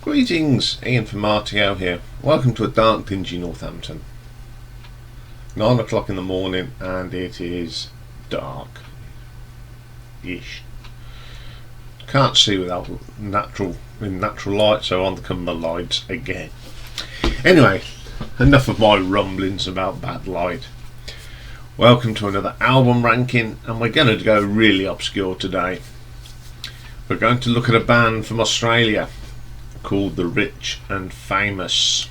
Greetings, Ian from Martio here. Welcome to a dark, dingy Northampton. 9 o'clock in the morning and it is dark-ish. Can't see without natural light, so on come the lights again. Anyway, enough of my rumblings about bad light. Welcome to another album ranking, and we're going to go really obscure today. We're going to look at a band from Australia called The Rich and Famous.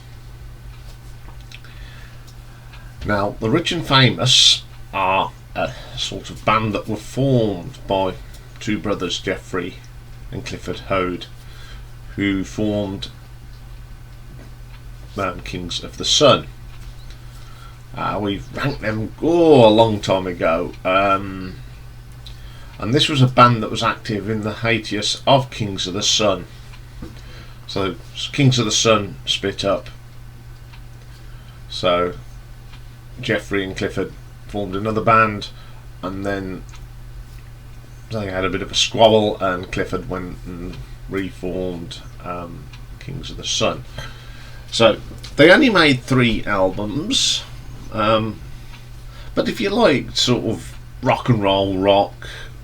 Now, The Rich and Famous are a sort of band that were formed by two brothers, Geoffrey and Clifford Hode, who formed Kings of the Sun. We've ranked them a long time ago, and this was a band that was active in the hiatus of Kings of the Sun. So Kings of the Sun split up, so Geoffrey and Clifford formed another band, and then they had a bit of a squabble and Clifford went and reformed Kings of the Sun. So they only made 3 albums, but if you like sort of rock and roll rock,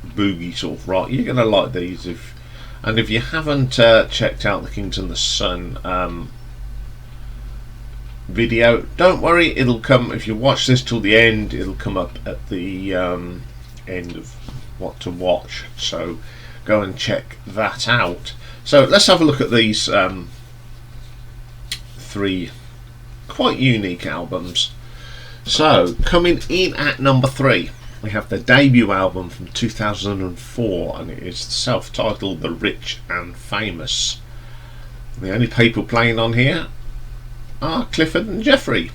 boogie sort of rock, you're going to like these. And if you haven't checked out the Kings of the Sun video, don't worry, it'll come, if you watch this till the end, it'll come up at the end of what to watch, so go and check that out. So let's have a look at these 3 quite unique albums. So coming in at number 3, we have the debut album from 2004, and it is self-titled The Rich and Famous. The only people playing on here are Clifford and Geoffrey.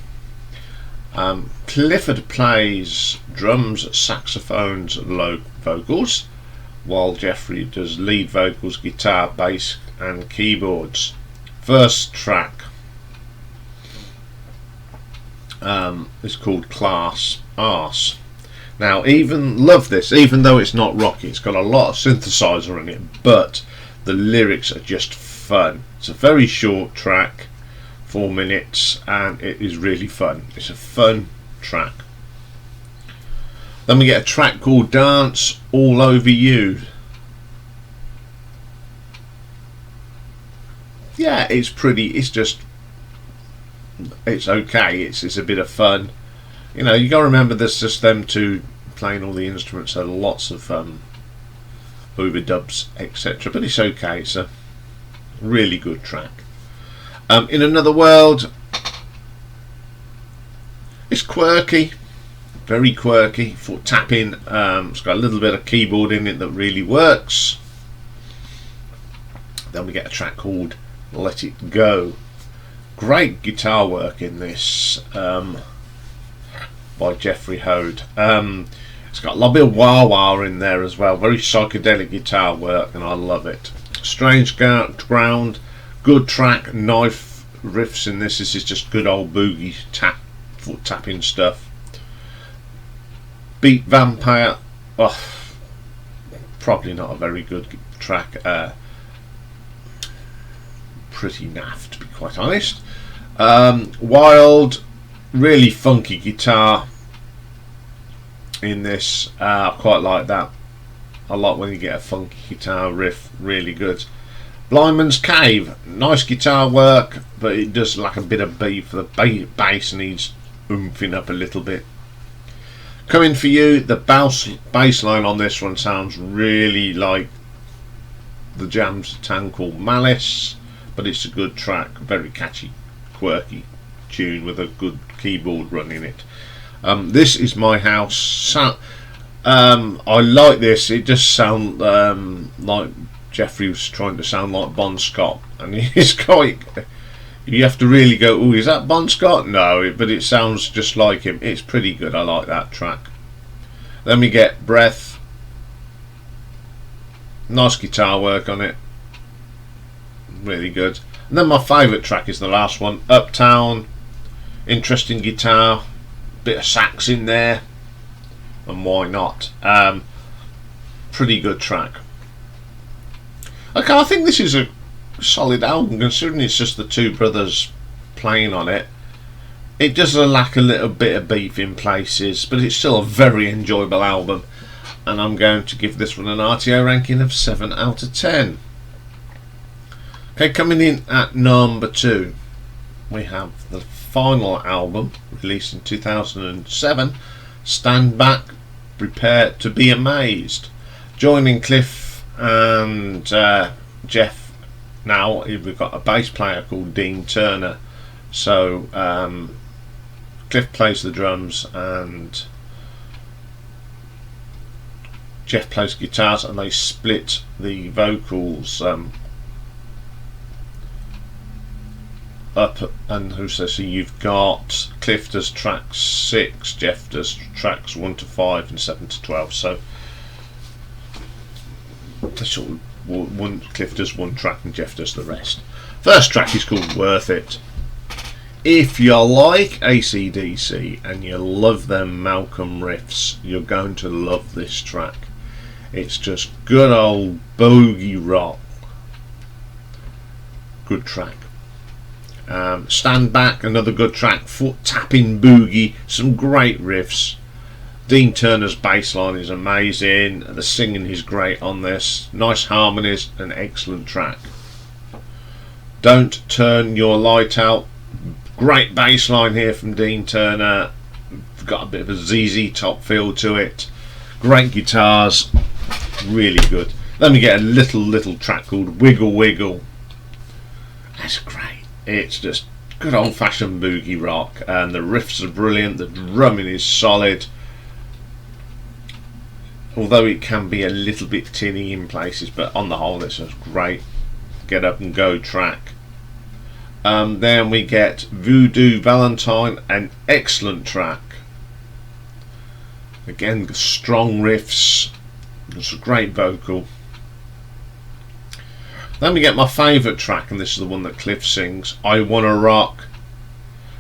Clifford plays drums, saxophones and low vocals, while Geoffrey does lead vocals, guitar, bass and keyboards. First track is called Class Arse. Now, love this, even though it's not rocky. It's got a lot of synthesizer in it, but the lyrics are just fun. It's a very short track, 4 minutes, and it is really fun. It's a fun track. Then we get a track called Dance All Over You. Yeah, it's pretty, it's okay, it's a bit of fun. You know, you got to remember there's just them two playing all the instruments, so lots of overdubs, etc. But it's okay. It's a really good track. In Another World, it's quirky, very quirky. Foot tapping. It's got a little bit of keyboard in it that really works. Then we get a track called Let It Go. Great guitar work in this. By Geoffrey Hode. It's got a little bit of wah-wah in there as well. Very psychedelic guitar work, and I love it. Strange Ground, good track. Knife riffs in this. This is just good old boogie foot tapping stuff. Beat Vampire, probably not a very good track. Pretty naff, to be quite honest. Wild, really funky guitar in this. I quite like that. I like when you get a funky guitar riff, really good. Blindman's Cave, nice guitar work, but it does lack a bit of beat. The bass needs oomping up a little bit. Coming For You, the bass line on this one sounds really like the Jams tune called Malice, but it's a good track, very catchy, quirky tune with a good keyboard running it. This Is My House. I like this. It just sounds like Geoffrey was trying to sound like Bon Scott, and he's quite. You have to really go, oh, is that Bon Scott? No, but it sounds just like him. It's pretty good. I like that track. Then we get Breath. Nice guitar work on it. Really good. And then my favourite track is the last one, Uptown. Interesting guitar, bit of sax in there, and why not? Pretty good track. Okay, I think this is a solid album considering it's just the two brothers playing on it. It does lack a little bit of beef in places, but it's still a very enjoyable album, and I'm going to give this one an RTO ranking of 7 out of 10. Okay, coming in at number 2, we have the final album, released in 2007, Stand Back, Prepare to Be Amazed. Joining Cliff and Jeff now, we've got a bass player called Dean Turner. So Cliff plays the drums and Jeff plays guitars, and they split the vocals up. And who says so? You've got Cliff does track 6, Jeff does tracks 1 to 5 and 7 to 12. So sort of Cliff does one track and Jeff does the rest. First track is called Worth It. If you like AC/DC and you love them Malcolm riffs, you're going to love this track. It's just good old boogie rock. Good track. Stand Back, another good track. Foot tapping boogie, some great riffs. Dean Turner's bass line is amazing. The singing is great on this. Nice harmonies, an excellent track. Don't Turn Your Light Out. Great bass line here from Dean Turner. Got a bit of a ZZ Top feel to it. Great guitars, really good. Then we get a little track called Wiggle Wiggle. That's great. It's just good old fashioned boogie rock, and the riffs are brilliant. The drumming is solid, although it can be a little bit tinny in places, but on the whole it's a great get up and go track. Then we get Voodoo Valentine, an excellent track. Again, strong riffs, it's a great vocal. Then we get my favourite track, and this is the one that Cliff sings, I Wanna Rock.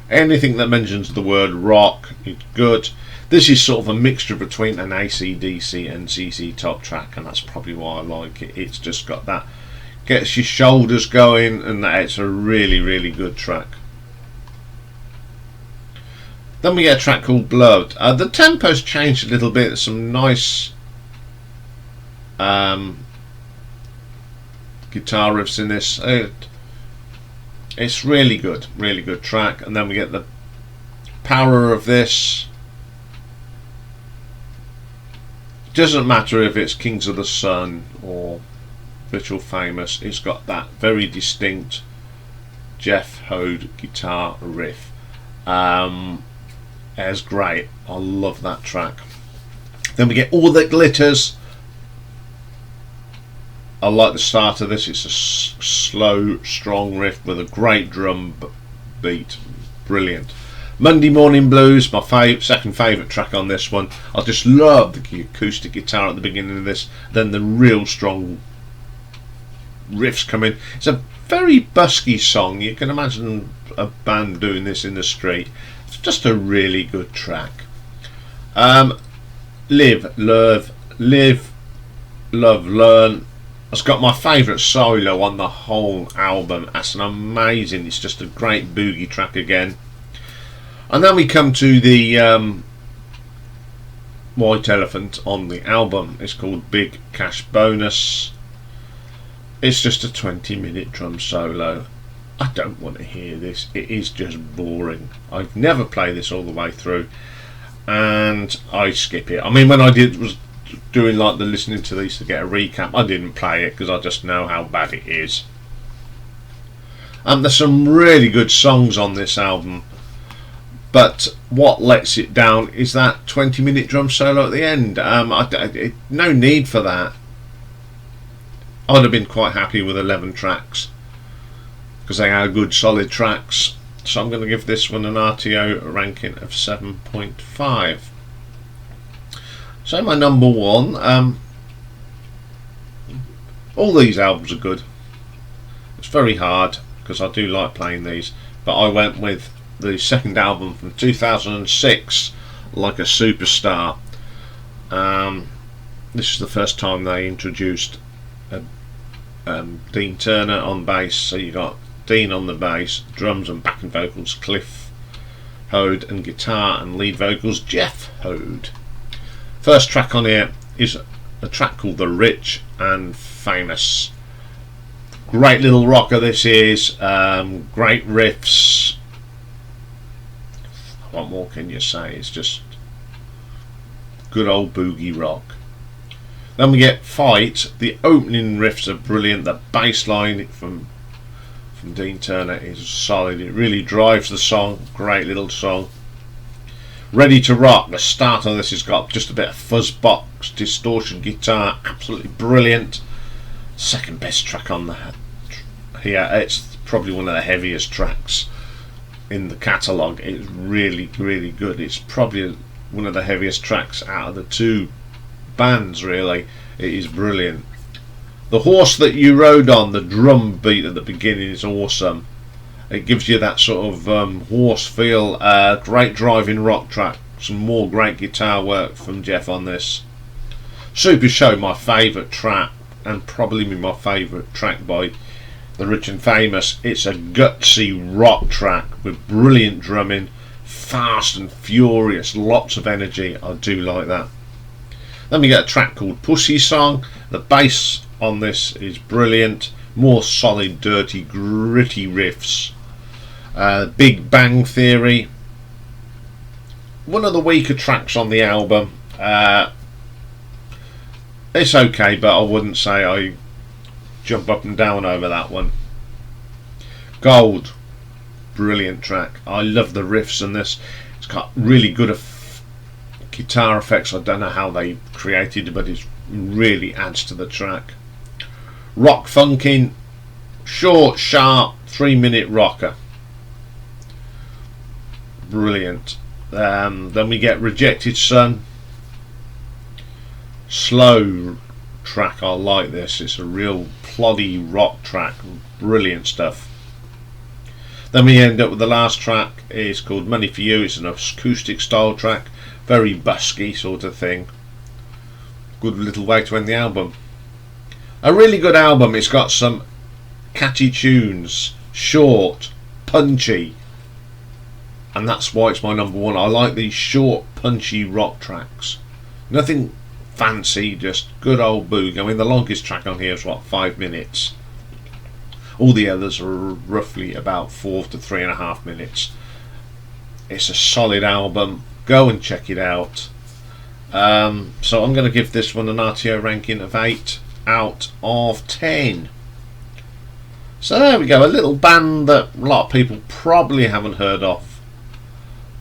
Anything that mentions the word rock, it's good. This is sort of a mixture between an AC/DC and ZZ Top track, and that's probably why I like it. It's just got that, gets your shoulders going, and it's a really good track. Then we get a track called Blood. The tempo's changed a little bit. Some nice guitar riffs in this. It's really good track. And then we get the power of this. Doesn't matter if it's Kings of the Sun or Ritual Famous, it's got that very distinct Jeff Hode guitar riff. It's great. I love that track. Then we get All That Glitters. I like the start of this. It's a slow, strong riff with a great drum beat. Brilliant. Monday Morning Blues, my second favourite track on this one. I just love the acoustic guitar at the beginning of this, then the real strong riffs come in. It's a very busky song. You can imagine a band doing this in the street. It's just a really good track. Live, Love, Learn. It's got my favourite solo on the whole album. That's an amazing, it's just a great boogie track again. And then we come to the White Elephant on the album. It's called Big Cash Bonus. It's just a 20-minute drum solo. I don't want to hear this. It is just boring. I've never played this all the way through, and I skip it. I mean, when I was doing like the listening to these to get a recap, I didn't play it because I just know how bad it is. There's some really good songs on this album, but what lets it down is that 20-minute drum solo at the end. No need for that. I'd have been quite happy with 11 tracks because they are good solid tracks. So I'm going to give this one an RTO ranking of 7.5. So my number one, all these albums are good. It's very hard because I do like playing these, but I went with the second album from 2006, Like a Superstar. This is the first time they introduced a Dean Turner on bass. So you got Dean on the bass, drums and backing vocals Cliff Hode, and guitar and lead vocals Jeff Hode. First track on here is a track called The Rich and Famous. Great little rocker this is, great riffs. What more can you say? It's just good old boogie rock. Then we get Fight. The opening riffs are brilliant. The bass line from Dean Turner is solid. It really drives the song. Great little song. Ready to Rock. The start on this has got just a bit of fuzz box, distortion guitar. Absolutely brilliant. Second best track on the here. It's probably one of the heaviest tracks in the catalogue. It's really good. It's probably one of the heaviest tracks out of the two bands, really. It is brilliant. The Horse That You Rode On, the drum beat at the beginning is awesome. It gives you that sort of horse feel. Great driving rock track. Some more great guitar work from Jeff on this. Super Show, my favourite track, and probably my favourite track by The Rich and Famous. It's a gutsy rock track with brilliant drumming, fast and furious, lots of energy. I do like that. Then we get a track called Pussy Song. The bass on this is brilliant. More solid, dirty, gritty riffs. Big Bang Theory. One of the weaker tracks on the album. It's okay, but I wouldn't say I jump up and down over that one. Gold. Brilliant track. I love the riffs in this. It's got really good guitar effects. I don't know how they created it, but it really adds to the track. Rock Funkin'. Short, sharp, 3-minute rocker. Brilliant. Then we get Rejected Son. Slow track. I like this. It's a real ploddy rock track. Brilliant stuff. Then we end up with the last track. It's called Money For You. It's an acoustic style track. Very busky sort of thing. Good little way to end the album. A really good album. It's got some catchy tunes. Short, punchy. And that's why it's my number one. I like these short, punchy rock tracks. Nothing fancy, just good old boog. I mean, the longest track on here is what, 5 minutes. All the others are roughly about 4 to 3.5 minutes. It's a solid album. Go and check it out. So I'm going to give this one an RTO ranking of 8 out of 10. So there we go. A little band that a lot of people probably haven't heard of.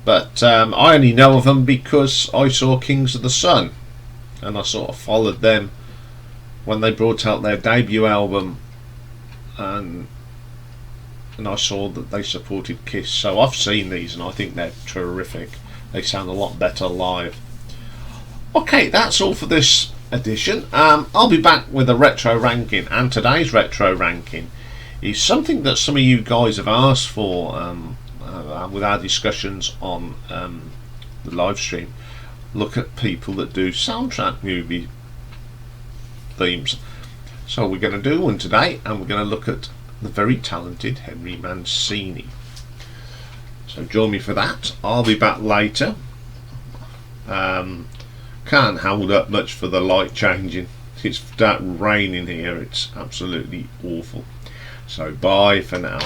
But I only know of them because I saw Kings of the Sun, and I sort of followed them when they brought out their debut album, and I saw that they supported Kiss. So I've seen these and I think they're terrific. They sound a lot better live. Okay, that's all for this edition. I'll be back with a retro ranking, and today's retro ranking is something that some of you guys have asked for with our discussions on the live stream. Look at people that do soundtrack movie themes. So we're going to do one today, and we're going to look at the very talented Henry Mancini. So join me for that. I'll be back later. Can't hold up much for the light changing. It's that raining here. It's absolutely awful. So bye for now.